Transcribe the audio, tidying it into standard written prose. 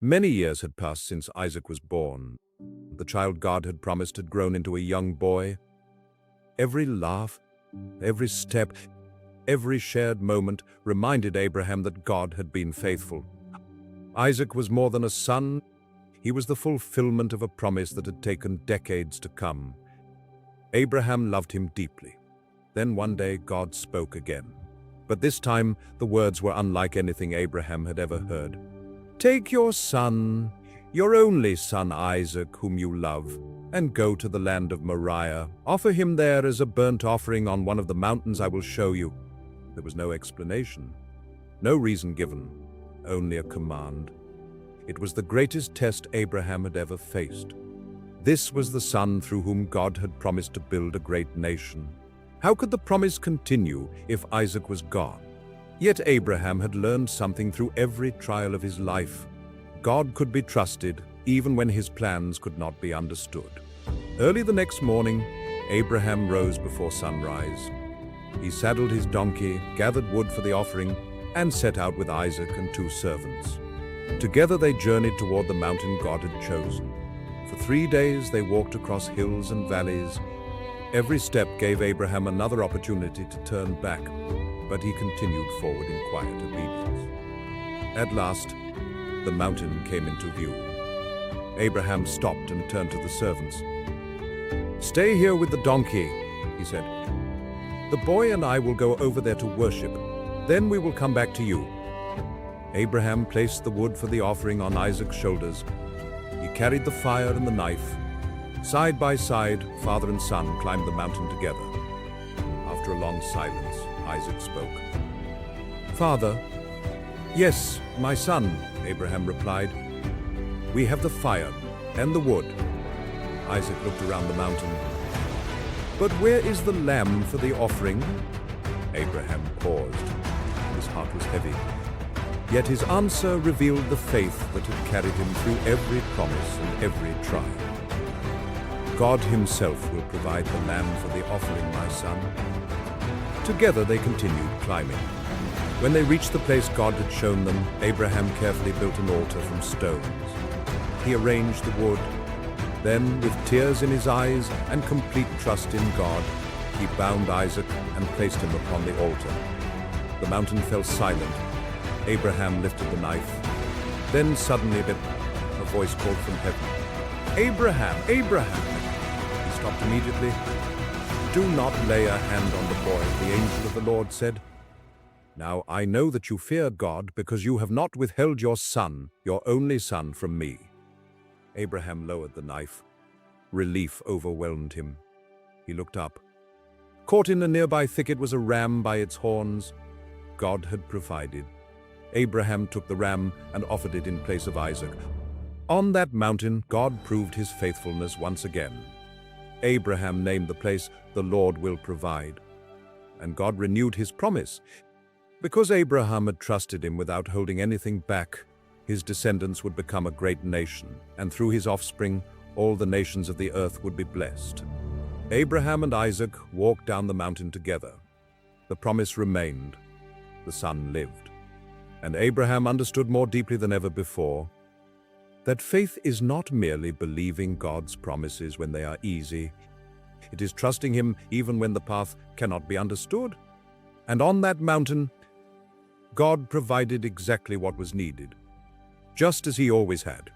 Many years had passed since Isaac was born. The child God had promised had grown into a young boy. Every laugh, every step, every shared moment reminded Abraham that God had been faithful. Isaac was more than a son. He was the fulfillment of a promise that had taken decades to come. Abraham loved him deeply. Then one day God spoke again. But this time the words were unlike anything Abraham had ever heard. "Take your son, your only son Isaac, whom you love, and go to the land of Moriah. Offer him there as a burnt offering on one of the mountains I will show you." There was no explanation, no reason given, only a command. It was the greatest test Abraham had ever faced. This was the son through whom God had promised to build a great nation. How could the promise continue if Isaac was gone? Yet Abraham had learned something through every trial of his life. God could be trusted even when his plans could not be understood. Early the next morning, Abraham rose before sunrise. He saddled his donkey, gathered wood for the offering, and set out with Isaac and 2 servants. Together they journeyed toward the mountain God had chosen. For 3 days they walked across hills and valleys. Every step gave Abraham another opportunity to turn back, but he continued forward in quiet obedience. At last, the mountain came into view. Abraham stopped and turned to the servants. "Stay here with the donkey," he said. "The boy and I will go over there to worship. Then we will come back to you." Abraham placed the wood for the offering on Isaac's shoulders. He carried the fire and the knife. Side by side, father and son climbed the mountain together. After a long silence, Isaac spoke. "Father." "Yes, my son," Abraham replied. "We have the fire and the wood." Isaac looked around the mountain. "But where is the lamb for the offering?" Abraham paused. His heart was heavy. Yet his answer revealed the faith that had carried him through every promise and every trial. "God himself will provide the lamb for the offering, my son." Together they continued climbing. When they reached the place God had shown them, Abraham carefully built an altar from stones. He arranged the wood. Then, with tears in his eyes and complete trust in God, he bound Isaac and placed him upon the altar. The mountain fell silent. Abraham lifted the knife. Then suddenly a voice called from heaven, "Abraham, Abraham!" He stopped immediately. "Do not lay a hand on the boy," the angel of the Lord said. "Now I know that you fear God because you have not withheld your son, your only son, from me." Abraham lowered the knife. Relief overwhelmed him. He looked up. Caught in a nearby thicket was a ram by its horns. God had provided. Abraham took the ram and offered it in place of Isaac. On that mountain, God proved his faithfulness once again. Abraham named the place, "The Lord will provide." And God renewed his promise. Because Abraham had trusted him without holding anything back, his descendants would become a great nation, and through his offspring, all the nations of the earth would be blessed. Abraham and Isaac walked down the mountain together. The promise remained. The son lived. And Abraham understood more deeply than ever before that faith is not merely believing God's promises when they are easy. It is trusting him even when the path cannot be understood. And on that mountain, God provided exactly what was needed, just as he always had.